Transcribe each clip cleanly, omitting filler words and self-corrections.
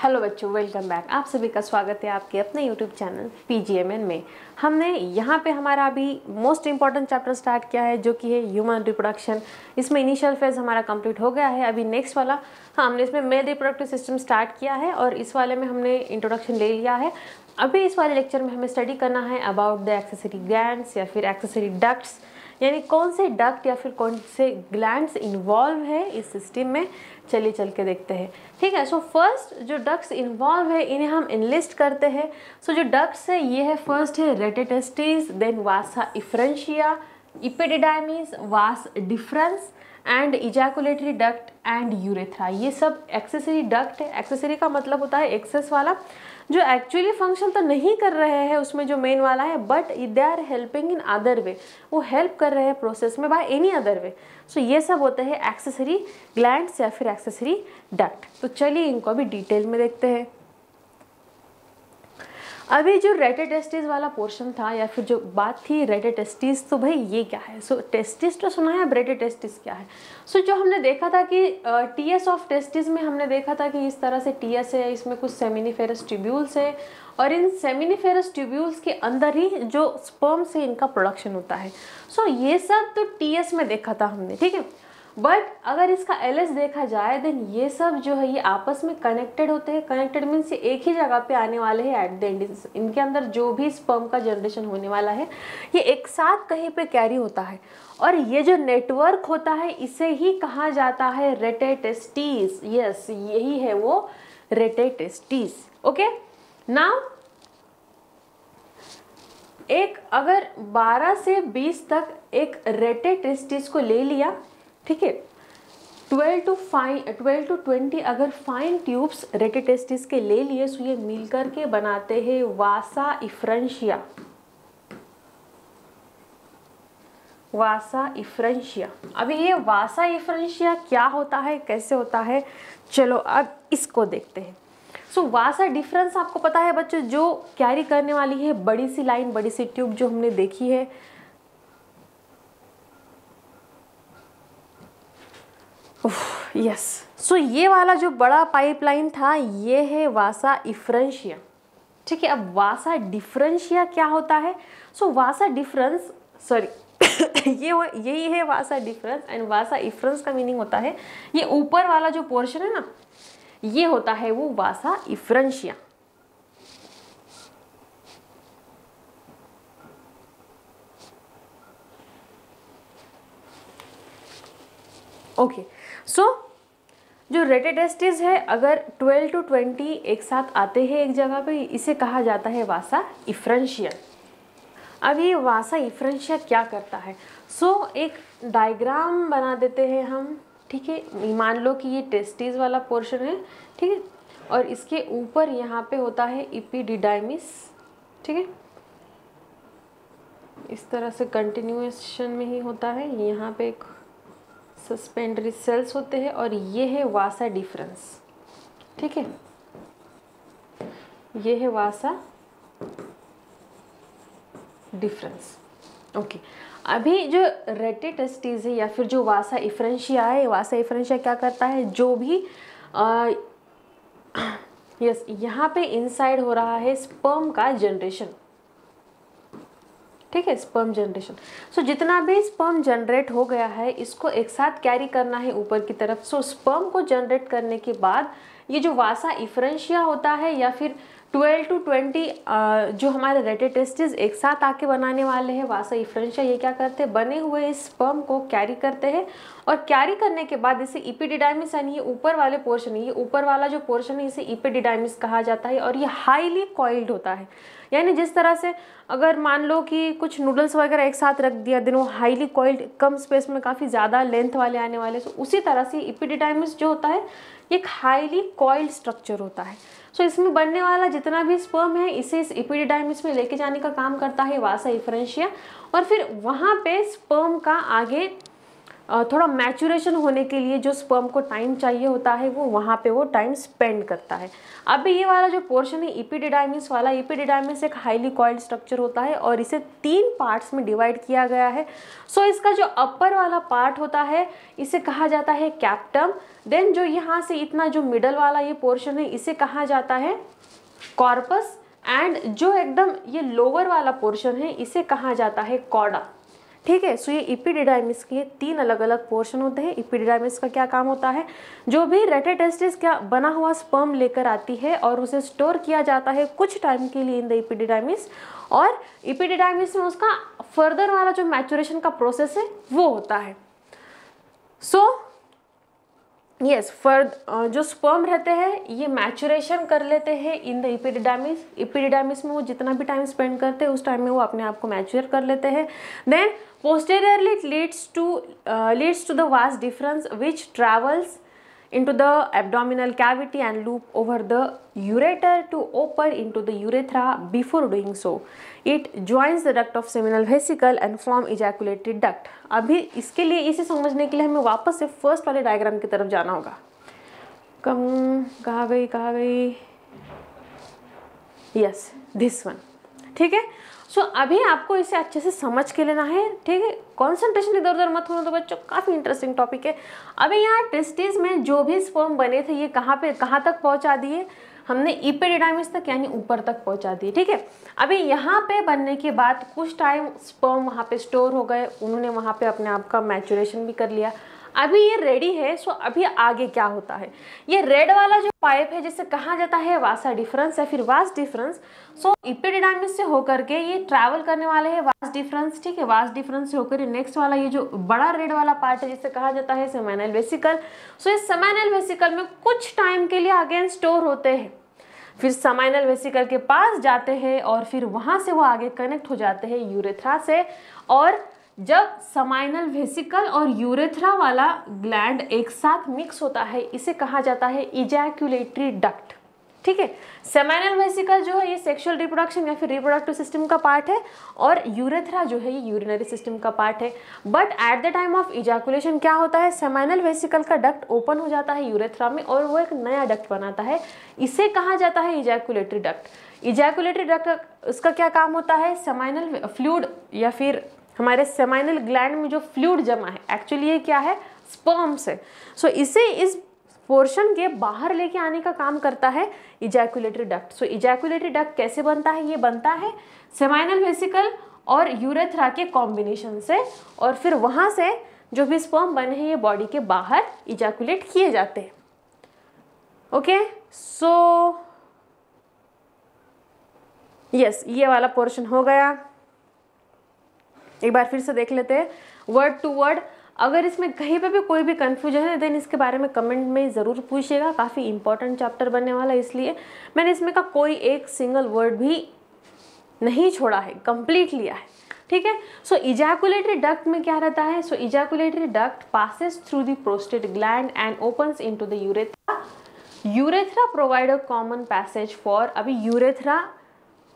Hello बच्चों, welcome back. आप सभी का स्वागत है आपके अपने यूट्यूब चैनल PGMN में। हमने यहाँ पे हमारा अभी मोस्ट इम्पॉर्टेंट चैप्टर स्टार्ट किया है जो कि है ह्यूमन रिप्रोडक्शन। इसमें इनिशियल फेज हमारा कंप्लीट हो गया है। अभी नेक्स्ट वाला हमने इसमें मेल रिप्रोडक्टिव सिस्टम स्टार्ट किया है और इस वाले में हमने इंट्रोडक्शन ले लिया है। अभी इस वाले लेक्चर में हमें स्टडी करना है अबाउट द एक्सेसरी ग्लैंड्स या फिर एक्सेसरी डक्ट्स, यानी कौन से डक्ट या फिर कौन से ग्लैंड्स इन्वॉल्व है इस सिस्टम में। चलिए चल के देखते हैं, ठीक है। सो फर्स्ट जो डक्ट्स इन्वॉल्व है इन्हें हम इनलिस्ट करते हैं। सो जो डक्ट्स है ये है, फर्स्ट है rete testis, then Vasa efferentia, epididymis, vas deferens and ejaculatory duct and urethra. ये सब एक्सेसरी डक्ट है। एक्सेसरी का मतलब होता है एक्सेस वाला, जो एक्चुअली फंक्शन तो नहीं कर रहे हैं उसमें जो मेन वाला है, but they are helping in other way, वो हेल्प कर रहे हैं प्रोसेस में by any other way. So ये सब होते हैं एक्सेसरी ग्लैंड्स या फिर एक्सेसरी डक्ट। तो चलिए इनको अभी डिटेल में देखते हैं। अभी जो रेटेटेस्टिस वाला पोर्शन था या फिर जो बात थी रेटेटेस्टिस, तो भाई ये क्या है। सो टेस्टिस तो सुना है, अब रेटेटेस्टिस क्या है। सो जो हमने देखा था कि टीएस ऑफ टेस्टिस में हमने देखा था कि इस तरह से टीएस है, इसमें कुछ सेमिनिफेरस ट्यूब्यूल्स है और इन सेमिनिफेरस ट्यूब्यूल्स के अंदर ही जो स्पर्म से इनका प्रोडक्शन होता है। सो ये सब तो टीएस में देखा था हमने, ठीक है। बट अगर इसका एलएस देखा जाए देन ये सब जो है ये आपस में कनेक्टेड होते हैं। कनेक्टेड मीन्स एक ही जगह पे आने वाले हैं एट द एंड। इनके अंदर जो भी स्पर्म का जनरेशन होने वाला है ये एक साथ कहीं पे कैरी होता है और ये जो नेटवर्क होता है इसे ही कहा जाता है रेटेटेस्टिस। यस, यही है वो रेटेटेस्टिस। ओके, नाउ एक अगर 12 से 20 तक एक रेटेटेस्टिस को ले लिया, ठीक है, 12 to 20 अगर फाइन ट्यूब्स रेटेटेस्टिस के ले लिए, सो ये मिलकर के बनाते हैं वासा इफ्रेंशिया। वासा इफ्रेंशिया। अभी ये वासा इफ्रेंशिया क्या होता है, कैसे होता है, चलो अब इसको देखते हैं। सो वासा डिफरेंस आपको पता है बच्चों, जो कैरी करने वाली है बड़ी सी लाइन, बड़ी सी ट्यूब जो हमने देखी है। यस, सो ये वाला जो बड़ा पाइपलाइन था ये है वासा इफ्रेंशिया, ठीक है। अब वासा डिफरेंशिया क्या होता है। सो वासा डिफरेंस, सॉरी यही है वासा डिफरेंस एंड वासा इफ्रेंस का मीनिंग होता है ये ऊपर वाला जो पोर्शन है ना, ये होता है वो वासा इफ्रेंशिया। ओके, सो जो रेटेटेस्टिस है अगर 12 to 20 एक साथ आते हैं एक जगह पे, इसे कहा जाता है वासा इफ्रेंशिया। अब ये वासा इफ्रेंशिया क्या करता है। सो एक डायग्राम बना देते हैं हम, ठीक है। मान लो कि ये टेस्टिस वाला पोर्शन है, ठीक है, और इसके ऊपर यहाँ पे होता है इपिडिडाइमिस, ठीक है। इस तरह से कंटिन्यूएशन में ही होता है। यहाँ पे एक सस्पेंडरी सेल्स होते हैं और ये है वासा डिफरेंस, ठीक है। ये है वासा डिफरेंस। ओके, अभी जो रेटेटेस्टिस है या फिर जो वासा इफ्रेंशिया है, वासा इफ्रेंशिया क्या करता है, जो भी यस यहाँ पे इनसाइड हो रहा है स्पर्म का जनरेशन, ठीक है, स्पर्म जनरेशन। सो जितना भी स्पर्म जनरेट हो गया है इसको एक साथ कैरी करना है ऊपर की तरफ। सो स्पर्म को जनरेट करने के बाद ये जो वासा इफ्रेंशिया होता है या फिर 12 to 20 जो हमारे रेटेटेस्टिस एक साथ आके बनाने वाले हैं वासा इफ्रेंशिया, ये क्या करते हैं, बने हुए इस स्पर्म को कैरी करते हैं और कैरी करने के बाद इसे इपिडिडाइमिस, यानी ये ऊपर वाले पोर्शन है, ये ऊपर वाला जो पोर्शन है इसे इपिडिडाइमिस कहा जाता है और ये हाईली कॉइल्ड होता है। यानी जिस तरह से अगर मान लो कि कुछ नूडल्स वगैरह एक साथ रख दिया देन वो हाईली कॉइल्ड, कम स्पेस में काफ़ी ज़्यादा लेंथ वाले आने वाले, तो उसी तरह से इपिडिडाइमिस जो होता है एक हाईली कॉइल्ड स्ट्रक्चर होता है। सो इसमें बनने वाला जितना भी स्पर्म है इसे इस इपिडिडाइमिस में लेके जाने का काम करता है वासा इफ्रेंशिया और फिर वहाँ पे स्पर्म का आगे थोड़ा मैचुरेशन होने के लिए जो स्पर्म को टाइम चाहिए होता है वो वहाँ पे वो टाइम स्पेंड करता है। अभी ये वाला जो पोर्शन है इपिडिडाइमिस वाला, इपिडिडाइमिस एक हाईली कॉइल्ड स्ट्रक्चर होता है और इसे 3 पार्ट्स में डिवाइड किया गया है। सो इसका जो अपर वाला पार्ट होता है इसे कहा जाता है कैप्टम। देन जो यहाँ से इतना जो मिडल वाला ये पोर्शन है इसे कहा जाता है कॉर्पस, एंड जो एकदम ये लोअर वाला पोर्शन है इसे कहा जाता है कॉर्डा। ठीक है, सो ये इपिडिडाइमिस के 3 अलग अलग पोर्शन होते हैं। इपिडिडाइमिस का क्या काम होता है, जो भी रेटेटेस्टिस क्या बना हुआ स्पर्म लेकर आती है और उसे स्टोर किया जाता है कुछ टाइम के लिए इन द इपिडिडाइमिस, और इपिडिडाइमिस में उसका फर्दर वाला जो मैचुरेशन का प्रोसेस है वो होता है। सो यस, जो स्पर्म रहते हैं ये मैचुरेशन कर लेते हैं इन द इपिडिडाइमिस। इपिडिडाइमिस में वो जितना भी टाइम स्पेंड करते हैं उस टाइम में वो अपने आप को मैच्योर कर लेते हैं। Then posteriorly it leads to the vas deferens which travels into the abdominal cavity and loop over the ureter to open into the urethra. Before doing so it joins the duct of seminal vesicle and form ejaculatory duct. अभी इसके लिए, इसे समझने के लिए हमें वापस से फर्स्ट वाले डायग्राम की तरफ जाना होगा। कहाँ गई यस, दिस वन। ठीक है, सो अभी आपको इसे अच्छे से समझ के लेना है। ठीक है, कॉन्सेंट्रेशन इधर उधर मत होना तो बच्चों, काफ़ी इंटरेस्टिंग टॉपिक है। अभी यहाँ टेस्टिस में जो भी स्पर्म बने थे ये कहाँ तक पहुँचा दिए हमने, इपिडिडाइमिस तक यानी ऊपर तक पहुँचा दिए। ठीक है, अभी यहाँ पे बनने के बाद कुछ टाइम स्पर्म वहाँ पे स्टोर हो गए, उन्होंने वहाँ पे अपने आप का मैचुरेशन भी कर लिया। अभी ये रेडी है। सो अभी आगे क्या होता है, ये रेड वाला जो पाइप है जिसे कहा जाता है वासा डिफरेंस या फिर वास डिफरेंस। सो इपिडिडाइमिस से होकर के ये ट्रैवल करने वाले हैं वास डिफरेंस। ठीक है, वास डिफरेंस से होकर नेक्स्ट वाला ये जो बड़ा रेड वाला पार्ट है जिसे कहा जाता है सेमाइनल वेसिकल। सो इस सेमाइनल वेसिकल में कुछ टाइम के लिए अगेन स्टोर होते हैं, फिर सेमाइनल वेसिकल के पास जाते हैं और फिर वहाँ से वो आगे कनेक्ट हो जाते हैं यूरेथ्रा से। और जब सेमाइनल वेसिकल और यूरेथ्रा वाला ग्लैंड एक साथ मिक्स होता है इसे कहा जाता है इजैक्युलेटरी डक्ट। ठीक है, सेमाइनल वेसिकल जो है ये सेक्सुअल रिप्रोडक्शन या फिर रिप्रोडक्टिव सिस्टम का पार्ट है और यूरेथ्रा जो है ये यूरिनरी सिस्टम का पार्ट है। But at the time of ejaculation क्या होता है, सेमाइनल वेसिकल का डक्ट ओपन हो जाता है यूरेथ्रा में और वो एक नया डक्ट बनाता है, इसे कहा जाता है इजैकुलेटरी डक्ट। इजैकुलेटरी डक्ट उसका क्या काम होता है, सेमाइनल फ्लूइड या फिर हमारे सेमाइनल ग्लैंड में जो फ्लूइड जमा है एक्चुअली ये क्या है, स्पर्म से। सो इसे इस पोर्शन के बाहर लेके आने का काम करता है इजैकुलेटरी डक्ट। सो इजैकुलेटरी डक्ट कैसे बनता है, ये बनता है सेमाइनल वेसिकल और यूरेथ्रा के कॉम्बिनेशन से, और फिर वहाँ से जो भी स्पर्म बने हैं ये बॉडी के बाहर इजैकुलेट किए जाते हैं। ओके, सो यस, ये वाला पोर्शन हो गया। एक बार फिर से देख लेते हैं वर्ड टू वर्ड। अगर इसमें कहीं पे भी कोई भी कंफ्यूजन है देन इसके बारे में कमेंट में ज़रूर पूछिएगा। काफ़ी इंपॉर्टेंट चैप्टर बनने वाला है इसलिए मैंने इसमें का कोई एक सिंगल वर्ड भी नहीं छोड़ा है, कंप्लीट लिया है। ठीक है, सो इजैकुलेटरी डक्ट में क्या रहता है, so ejaculatory duct passes through the prostate gland and opens into the urethra. Urethra provide a common passage for, अभी यूरेथ्रा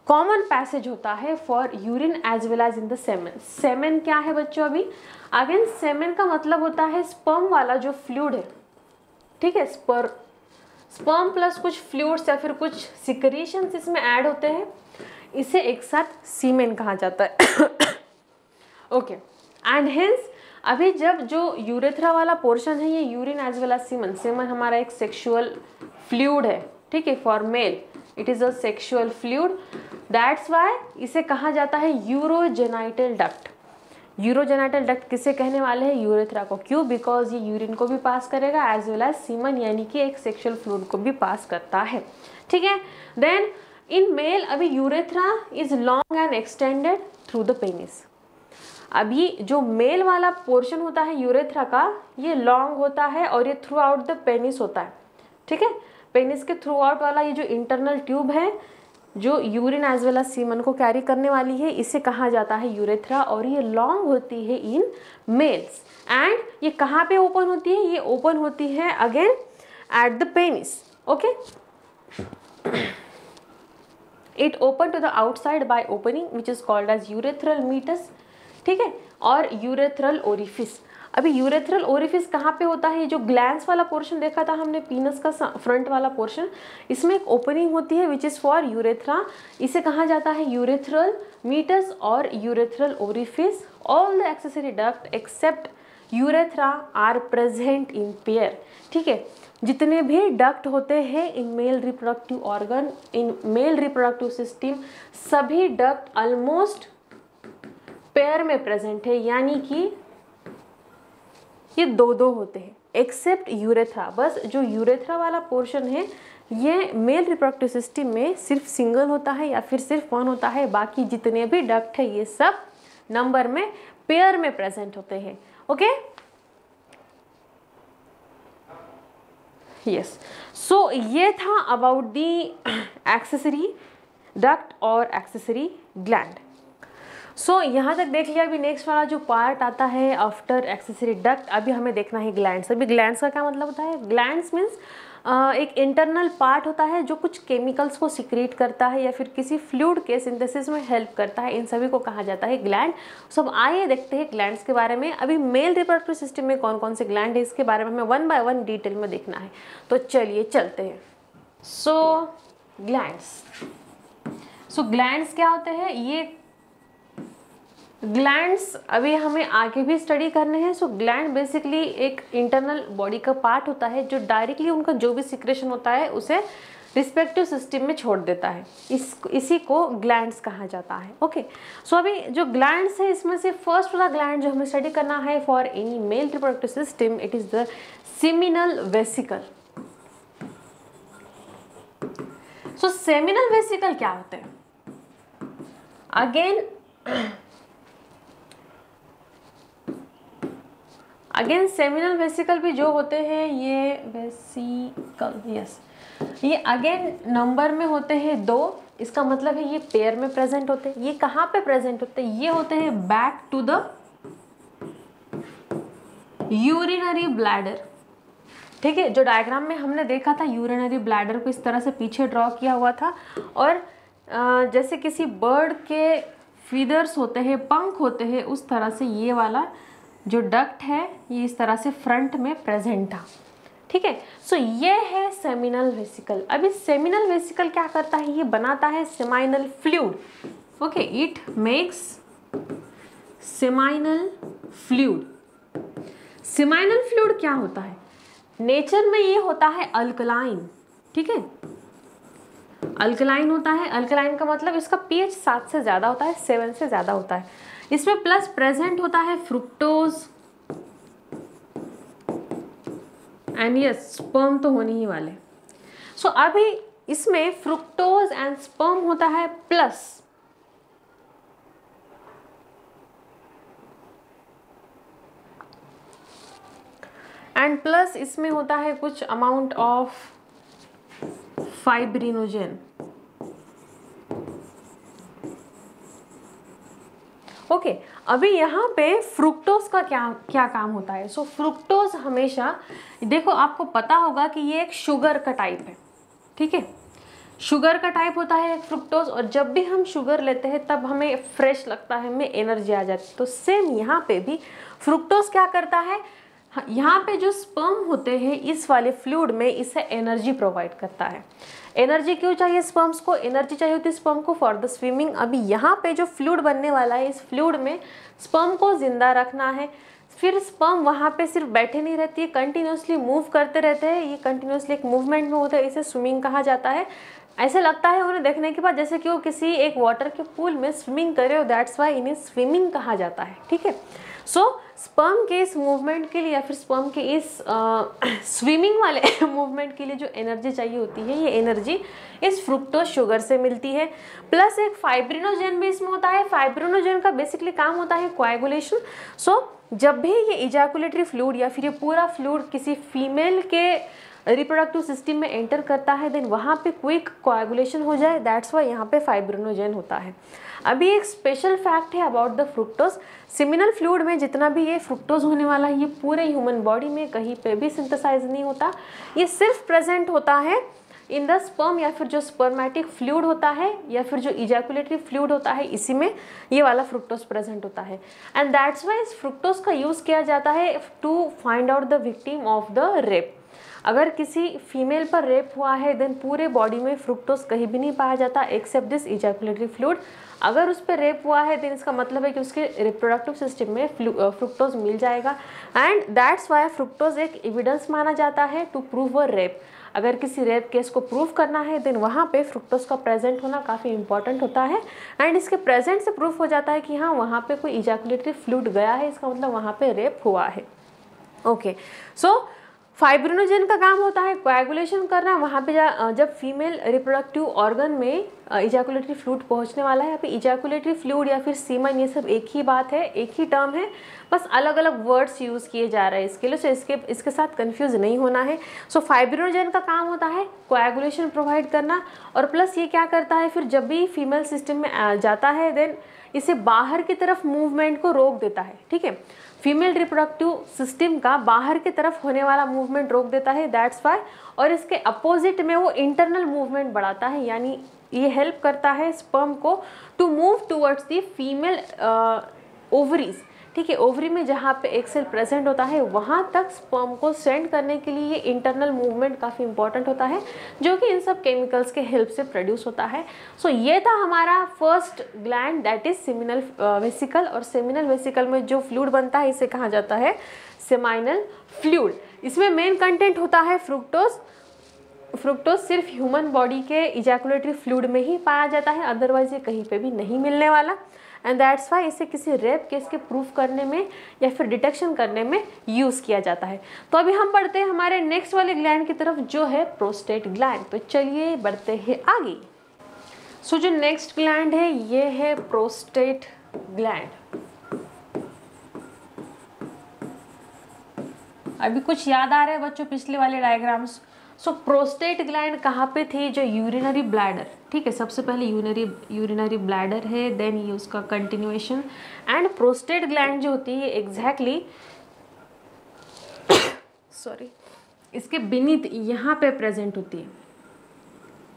कॉमन पैसेज होता है for urine as well as in the semen. Semen क्या है बच्चों, अभी again semen का मतलब होता है स्पर्म वाला जो फ्लूइड है। ठीक है, स्पर्म प्लस कुछ फ्लूइड्स या फिर कुछ सिक्रीशंस इसमें ऐड होते हैं, इसे एक साथ सीमेन कहा जाता है। ओके, एंड हेंस अभी जब जो यूरेथ्रा वाला पोर्शन है ये urine as well as semen, semen हमारा एक सेक्सुअल फ्लूइड है। ठीक है, for male it is a sexual fluid, that's why इसे कहा जाता है यूरोजेनाइटल डक्ट। यूरोजेनाइटल डक्ट किसे कहने वाले हैं, यूरेथ्रा को। क्यों, बिकॉज ये यूरिन को भी पास करेगा एज वेल एज सीमन यानी कि एक सेक्सुअल फ्लूइड को भी पास करता है। ठीक है, देन इन मेल अभी urethra is long and extended through the penis. अभी जो मेल वाला पोर्शन होता है यूरेथ्रा का ये लॉन्ग होता है और ये थ्रू आउट द पेनिस होता है। ठीक है, पेनिस के थ्रू आउट वाला ये जो इंटरनल ट्यूब है जो urine as well as semen को कैरी करने वाली है इसे कहा जाता है यूरेथ्रा, और ये लॉन्ग होती है इन मेल्स। एंड ये कहाँ पे ओपन होती है, ये ओपन होती है again at the penis. Okay, it open to the outside by opening which is called as urethral meatus. ठीक है, और यूरेथ्रल ओरिफिस। अभी यूरेथ्रल ओरिफिस कहाँ पे होता है? ये जो ग्लैंड्स वाला पोर्शन देखा था हमने, पीनस का फ्रंट वाला पोर्शन, इसमें एक ओपनिंग होती है विच इज़ फॉर यूरेथ्रा। इसे कहा जाता है यूरेथ्रल मीटस और urethral orifice. All the accessory duct except urethra are present in pair. ठीक है, जितने भी डक्ट होते हैं in male reproductive organ, in male reproductive system, सभी डक्ट ऑलमोस्ट पेयर में प्रेजेंट है, यानी कि ये दो दो होते हैं, एक्सेप्ट यूरेथ्रा। बस जो यूरेथ्रा वाला पोर्शन है ये मेल रिप्रोडक्टिव सिस्टम में सिर्फ सिंगल होता है या फिर सिर्फ वन होता है। बाकी जितने भी डक्ट है ये सब नंबर में पेयर में प्रेजेंट होते हैं। Okay, yes. सो ये था अबाउट दी एक्सेसरी डक्ट और एक्सेसरी ग्लैंड। सो यहाँ तक देख लिया। अभी नेक्स्ट वाला जो पार्ट आता है आफ्टर एक्सेसरी डक्ट, अभी हमें देखना है ग्लैंड्स। अभी ग्लैंड्स का क्या मतलब होता है? ग्लैंड्स मीन्स एक इंटरनल पार्ट होता है जो कुछ केमिकल्स को सिक्रेट करता है या फिर किसी फ्लूइड के सिंथेसिस में हेल्प करता है। इन सभी को कहा जाता है ग्लैंड। सब आइए देखते हैं ग्लैंड्स के बारे में। अभी मेल रिप्रोडक्टिव सिस्टम में कौन कौन से ग्लैंड है इसके बारे में हमें वन बाय वन डिटेल में देखना है। तो चलिए चलते हैं। सो ग्लैंड्स क्या होते हैं? ये ग्लैंड्स अभी हमें आगे भी स्टडी करने हैं। सो ग्लैंड बेसिकली एक इंटरनल बॉडी का पार्ट होता है जो डायरेक्टली उनका जो भी सिक्रेशन होता है उसे रिस्पेक्टिव सिस्टम में छोड़ देता है। इसी को ग्लैंड्स कहा जाता है। ओके, सो अभी जो ग्लैंड्स है इसमें से फर्स्ट वाला ग्लैंड जो हमें स्टडी करना है for any mail reproductive system, it is the seminal vesicle. So seminal vesicle क्या होते हैं? अगेन सेमिनल वेसिकल भी जो होते हैं ये वेसिकल, यस, ये अगेन नंबर में होते हैं 2। इसका मतलब है ये पेयर में प्रेजेंट होते हैं। ये कहाँ पे प्रेजेंट होते हैं? ये होते हैं back to the urinary bladder. ठीक है, जो डायग्राम में हमने देखा था यूरिनरी ब्लैडर को इस तरह से पीछे ड्रॉ किया हुआ था, और जैसे किसी बर्ड के फीदर्स होते हैं, पंख होते हैं, उस तरह से ये वाला जो डक्ट है ये इस तरह से फ्रंट में प्रेजेंट था। ठीक है, सो ये है सेमिनल वेसिकल। अभी सेमिनल वेसिकल क्या करता है? ये बनाता है seminal fluid. Okay, it makes seminal fluid. Seminal fluid क्या होता है? नेचर में ये होता है अल्कलाइन। ठीक है, अल्कलाइन होता है। अल्कलाइन का मतलब इसका pH 7 से ज़्यादा होता है, 7 से ज़्यादा होता है। इसमें प्लस प्रेजेंट होता है फ्रुक्टोज एंड यस स्पर्म तो होने ही वाले। सो अभी इसमें फ्रुक्टोज एंड स्पर्म होता है प्लस इसमें होता है कुछ अमाउंट ऑफ फाइब्रिनोजेन। ओके, अभी यहाँ पे फ्रुक्टोज का क्या काम होता है? सो फ्रुक्टोज हमेशा, देखो आपको पता होगा कि ये एक शुगर का टाइप है। ठीक है, शुगर का टाइप होता है एक फ्रुक्टोज, और जब भी हम शुगर लेते हैं तब हमें फ्रेश लगता है, हमें एनर्जी आ जाती है। तो सेम यहाँ पे भी फ्रुक्टोज क्या करता है? यहाँ पे जो स्पर्म होते हैं इस वाले फ्लूइड में, इसे एनर्जी प्रोवाइड करता है। एनर्जी क्यों चाहिए स्पर्म्स को? एनर्जी चाहिए होती है स्पर्म को फॉर द स्विमिंग। अभी यहाँ पे जो फ्लूइड बनने वाला है, इस फ्लूइड में स्पर्म को जिंदा रखना है। फिर स्पर्म वहाँ पे सिर्फ बैठे नहीं रहती है, कंटिन्यूसली मूव करते रहते हैं। ये कंटिन्यूसली एक मूवमेंट में होता है, इसे स्विमिंग कहा जाता है। ऐसे लगता है उन्हें देखने के बाद जैसे कि वो किसी एक वाटर के पूल में स्विमिंग कर रहे हो, दैट्स वाई इन्हें स्विमिंग कहा जाता है। ठीक है, सो स्पर्म के इस मूवमेंट के लिए या फिर स्पर्म के इस स्विमिंग वाले मूवमेंट के लिए जो एनर्जी चाहिए होती है, ये एनर्जी इस फ्रुक्टोज शुगर से मिलती है। प्लस एक फाइब्रिनोजेन भी इसमें होता है। फाइब्रिनोजेन का बेसिकली काम होता है कोएगुलेशन। सो जब भी ये इजैकुलेटरी फ्लूइड या फिर ये पूरा फ्लूइड किसी फीमेल के रिप्रोडक्टिव सिस्टम में एंटर करता है, देन वहाँ पे क्विक कोएगुलेशन हो जाए, दैट्स वाई यहाँ पे फाइब्रिनोजेन होता है। अभी एक स्पेशल फैक्ट है about the fructose. Seminal fluid में जितना भी ये फ्रुक्टोज होने वाला है, ये पूरे ह्यूमन बॉडी में कहीं पे भी सिंथेसाइज नहीं होता। ये सिर्फ प्रेजेंट होता है इन द स्पर्म, या फिर जो स्पर्मेटिक फ्लूइड होता है या फिर जो इजैकुलेटरी फ्लूइड होता है, इसी में ये वाला फ्रुक्टोज प्रेजेंट होता है। एंड दैट्स वाई इस फ्रुक्टोज का यूज़ किया जाता है to find out the victim of the rape. अगर किसी फीमेल पर रेप हुआ है देन पूरे बॉडी में फ्रुक्टोज कहीं भी नहीं पाया जाता एक्सेप्ट दिस इजैकुलेटरी फ्लूइड। अगर उस पर रेप हुआ है देन इसका मतलब है कि उसके रिप्रोडक्टिव सिस्टम में फ्रुक्टोज मिल जाएगा। एंड दैट्स वाई फ्रुक्टोज एक एविडेंस माना जाता है टू प्रूव अ रेप। अगर किसी रेप केस को प्रूव करना है देन वहाँ पे फ्रुक्टोज का प्रेजेंट होना काफ़ी इंपॉर्टेंट होता है। एंड इसके प्रेजेंट से प्रूफ हो जाता है कि हाँ वहाँ पे कोई इजैकुलेटरी फ्लूइड गया है, इसका मतलब वहाँ पे रेप हुआ है। ओके, सो फाइब्रिनोजेन का काम होता है कोएगुलेशन करना। वहाँ पे जब फीमेल रिप्रोडक्टिव ऑर्गन में इजैकुलेटरी फ्लूइड पहुँचने वाला है, यहाँ पे इजैकुलेटरी फ्लूइड या फिर सीमन, ये सब एक ही बात है, एक ही टर्म है, बस अलग अलग वर्ड्स यूज़ किए जा रहे हैं इसके लिए। सो इसके साथ कंफ्यूज नहीं होना है। सो फाइब्रिनोजेन का काम होता है कोएगुलेशन प्रोवाइड करना, और प्लस ये क्या करता है, फिर जब भी फीमेल सिस्टम में जाता है देन इसे बाहर की तरफ मूवमेंट को रोक देता है। ठीक है, फीमेल रिप्रोडक्टिव सिस्टम का बाहर की तरफ होने वाला मूवमेंट रोक देता है, दैट्स वाई। और इसके अपोजिट में वो इंटरनल मूवमेंट बढ़ाता है, यानी ये हेल्प करता है स्पर्म को to move towards the female ovaries. ठीक है, ओवरी में जहाँ पे एक सेल प्रेजेंट होता है वहाँ तक स्पर्म को सेंड करने के लिए ये इंटरनल मूवमेंट काफ़ी इंपॉर्टेंट होता है, जो कि इन सब केमिकल्स के हेल्प से प्रोड्यूस होता है। सो ये था हमारा first gland that is seminal vesicle. और सेमिनल वेसिकल में जो फ्लूइड बनता है इसे कहा जाता है सेमाइनल फ्लूइड। इसमें मेन कंटेंट होता है फ्रुक्टोज। फ्रुक्टोज सिर्फ ह्यूमन बॉडी के इजैकुलेटरी फ्लूइड में ही पाया जाता है, अदरवाइज ये कहीं पे भी नहीं मिलने वाला। एंड दैट्स वाई इसे किसी रेप केस के प्रूफ करने में या फिर डिटेक्शन करने में यूज़ किया जाता है। तो अभी हम बढ़ते हैं हमारे नेक्स्ट वाले ग्लैंड की तरफ जो है प्रोस्टेट ग्लैंड। तो चलिए बढ़ते हैं आगे। सो जो नेक्स्ट ग्लैंड है ये है प्रोस्टेट ग्लैंड। अभी कुछ याद आ रहा है बच्चों पिछले वाले डायग्राम्स? सो प्रोस्टेट ग्लैंड कहाँ पे थी? जो यूरिनरी ब्लैडर, ठीक है, सबसे पहले यूरिनरी ब्लैडर है, देन ये उसका कंटिन्यूएशन। एंड प्रोस्टेट ग्लैंड जो होती है एग्जैक्टली सॉरी इसके बीनीथ यहाँ पे प्रेजेंट होती है।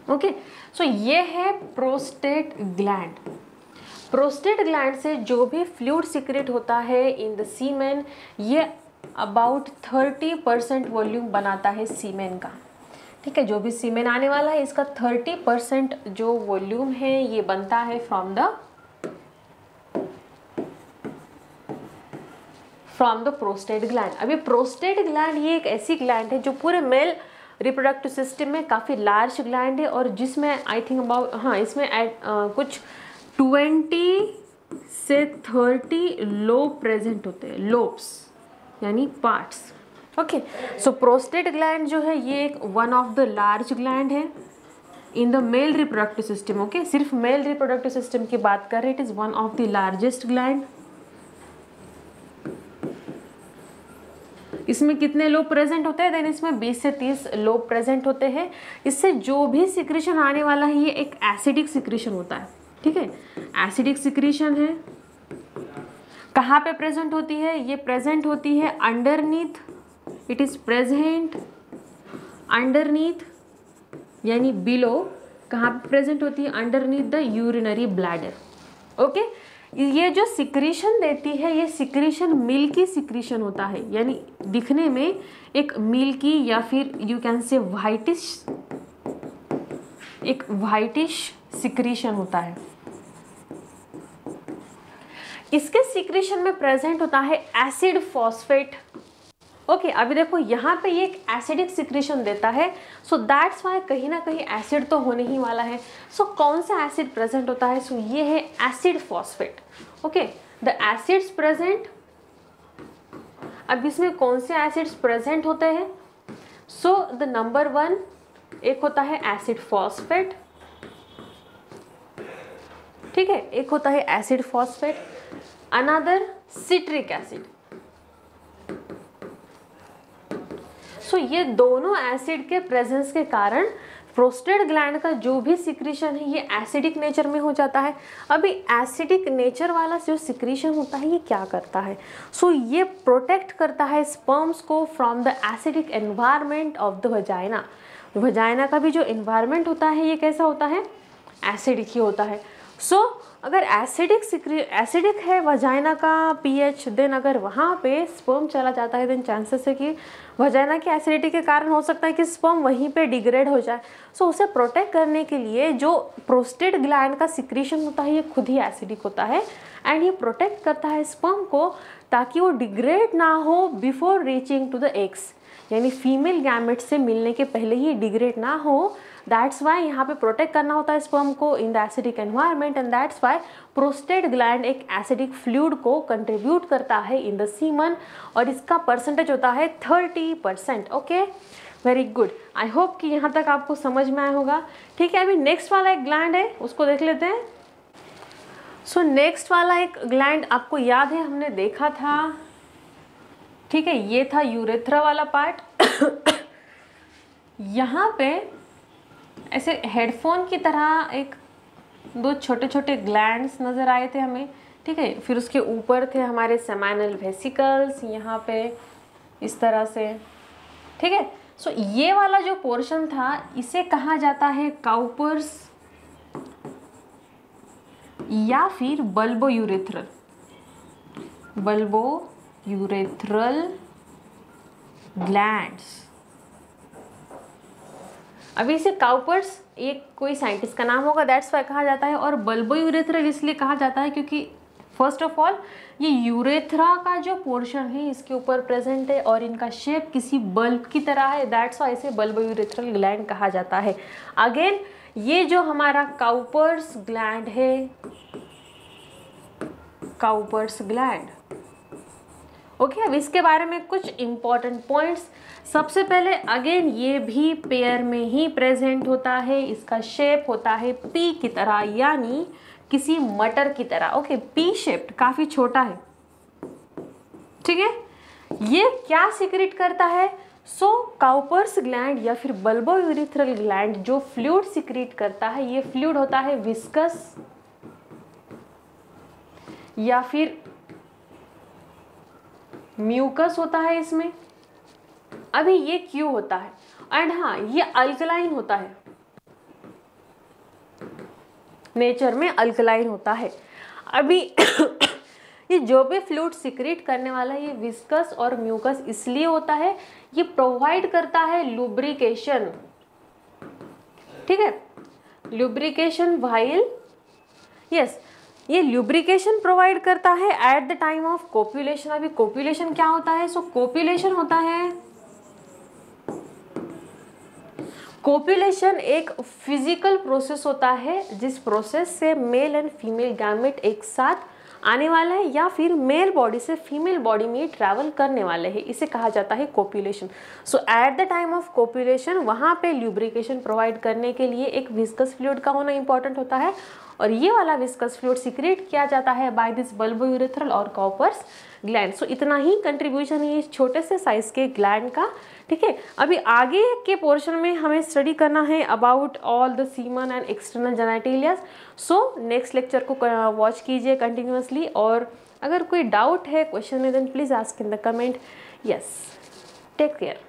ओके, सो ये है प्रोस्टेट ग्लैंड। प्रोस्टेट ग्लैंड से जो भी फ्लूइड सीक्रेट होता है इन द सीमेन, ये अबाउट 30% वॉल्यूम बनाता है सीमेन का। ठीक है, जो भी सीमेन आने वाला है इसका 30% जो वॉल्यूम है ये बनता है फ्रॉम द प्रोस्टेट ग्लैंड। अभी प्रोस्टेट ग्लैंड ये एक ऐसी ग्लैंड है जो पूरे मेल रिप्रोडक्टिव सिस्टम में काफ़ी लार्ज ग्लैंड है, और जिसमें आई थिंक अबाउट इसमें कुछ 20 से 30 लोब प्रेजेंट होते हैं, लोब्स यानी parts. Okay, so prostate gland जो है ये एक one of the large gland है in the male reproductive system. Okay, सिर्फ मेल रिप्रोडक्टिव सिस्टम की बात कर रहे हैं, it is one of the largest gland. इसमें कितने लोब प्रेजेंट होते हैं? देन इसमें 20 से 30 लोब प्रेजेंट होते हैं। इससे जो भी सिक्रीशन आने वाला है ये एक एसिडिक सिक्रीशन होता है। ठीक है, एसिडिक सिक्रीशन है। कहाँ पे प्रेजेंट होती है? ये प्रेजेंट होती है underneath, it is present underneath यानी बिलो। कहाँ पे प्रेजेंट होती है? Underneath the urinary bladder. Okay, ये जो सिक्रीशन देती है ये सिक्रीशन मिल्की सिक्रीशन होता है, यानी दिखने में एक मिल्की या फिर you can say whitish secretion होता है। इसके सिक्रीशन में प्रेजेंट होता है एसिड फॉस्फेट। ओके, अभी देखो यहाँ पे ये एक एसिडिक सिक्रीशन देता है, सो दैट्स वाई कहीं ना कहीं एसिड तो होने ही वाला है। सो कौन सा एसिड प्रेजेंट होता है? सो ये है acid phosphate. Okay, the acids present. अब इसमें कौन से एसिड्स प्रेजेंट होते हैं? सो द नंबर 1 एक होता है एसिड फॉस्फेट। ठीक है, एक होता है acid phosphate, another citric acid. So ये दोनों एसिड के प्रेजेंस के कारण प्रोस्टेट ग्लैंड का जो भी सिक्रीशन है ये एसिडिक नेचर में हो जाता है। अभी एसिडिक नेचर वाला जो सिक्रीशन होता है ये क्या करता है? सो ये प्रोटेक्ट करता है स्पर्म्स को from the acidic environment of the vagina. Vagina का भी जो इन्वायरमेंट होता है ये कैसा होता है, एसिडिक ही होता है। सो अगर एसिडिक है वजाइना का पीएच, देन अगर वहाँ पे स्पर्म चला जाता है, देन चांसेस है कि वजाइना की एसिडिटी के कारण हो सकता है कि स्पर्म वहीं पे डिग्रेड हो जाए। सो उसे प्रोटेक्ट करने के लिए जो प्रोस्टेट ग्लैंड का सिक्रीशन होता है ये खुद ही एसिडिक होता है, एंड ये प्रोटेक्ट करता है स्पर्म को ताकि वो डिग्रेड ना हो before reaching to the eggs, यानी फीमेल गैमेट से मिलने के पहले ही डिग्रेड ना हो। दैट्स वाई यहाँ पे प्रोटेक्ट करना होता है स्पर्म को in the acidic environment, and that's Y prostate gland एक एसिडिक फ्लूइड को कंट्रीब्यूट करता है इन द सीमन, और इसका परसेंटेज होता है 30%। Okay, very good. I hope कि यहाँ तक आपको समझ में आया होगा। ठीक है, अभी नेक्स्ट वाला एक ग्लैंड है उसको देख लेते हैं। सो नेक्स्ट वाला एक ग्लैंड आपको याद है हमने देखा था, ठीक है, ये था यूरेथ्रा वाला पार्ट। यहाँ पे ऐसे हेडफोन की तरह एक दो छोटे छोटे ग्लैंड्स नज़र आए थे हमें, ठीक है। फिर उसके ऊपर थे हमारे सेमाइनल वेसिकल्स यहाँ पे इस तरह से, ठीक है। सो ये वाला जो पोर्शन था इसे कहा जाता है काउपर्स या फिर बल्बोयूरेथ्रल ग्लैंड्स। अभी इसे काउपर्स एक कोई साइंटिस्ट का नाम होगा, दैट्स वाई कहा जाता है, और बल्बोयूरेथ्रल इसलिए कहा जाता है क्योंकि फर्स्ट ऑफ ऑल ये यूरेथ्रा का जो पोर्शन है इसके ऊपर प्रेजेंट है और इनका शेप किसी बल्ब की तरह है, दैट्स वाई इसे बल्बोयूरेथ्रल ग्लैंड कहा जाता है। अगेन ये जो हमारा काउपर्स ग्लैंड है, काउपर्स ग्लैंड, ओके। अब इसके बारे में कुछ इंपॉर्टेंट पॉइंट्स। सबसे पहले अगेन ये भी पेयर में ही प्रेजेंट होता है, इसका शेप होता है पी की तरह, यानी किसी मटर की तरह, ओके। पी शेप्ड, काफी छोटा है, ठीक है। ये क्या सिक्रेट करता है? सो काउपर्स ग्लैंड या फिर बल्बोयूरेथ्रल ग्लैंड जो फ्लूइड सिक्रेट करता है, ये फ्लूइड होता है विस्कस या फिर म्यूकस होता है इसमें। अभी ये क्यों होता है? एंड हाँ, ये अल्कलाइन होता है, नेचर में अल्कलाइन होता है। अभी ये जो भी फ्लूइड सिक्रेट करने वाला है ये विस्कस और म्यूकस इसलिए होता है, ये प्रोवाइड करता है लुब्रिकेशन, ठीक है, लुब्रिकेशन व्हाइल, यस, ये लुब्रिकेशन प्रोवाइड करता है at the time of copulation. अभी कोपुलेशन क्या होता है? सो कोपुलेशन होता है, कोपुलेशन एक फिजिकल प्रोसेस होता है जिस प्रोसेस से मेल एंड फीमेल गैमेट एक साथ आने वाला है या फिर मेल बॉडी से फीमेल बॉडी में ट्रैवल करने वाले हैं, इसे कहा जाता है copulation. So at the time of copulation वहाँ पे ल्यूब्रिकेशन प्रोवाइड करने के लिए एक विस्कस फ्लूइड का होना इंपॉर्टेंट होता है, और ये वाला विस्कस फ्लूइड सिक्रेट किया जाता है बाय दिस बल्बोयूरेथ्रल और काउपर्स ग्लैंड। सो इतना ही कंट्रीब्यूशन है इस छोटे से साइज के ग्लैंड का, ठीक है। अभी आगे के पोर्शन में हमें स्टडी करना है about all the semen and external genitalias. So next lecture को वॉच कीजिए कंटिन्यूअसली, और अगर कोई डाउट है, क्वेश्चन है, then please ask in the comment. Yes, take care.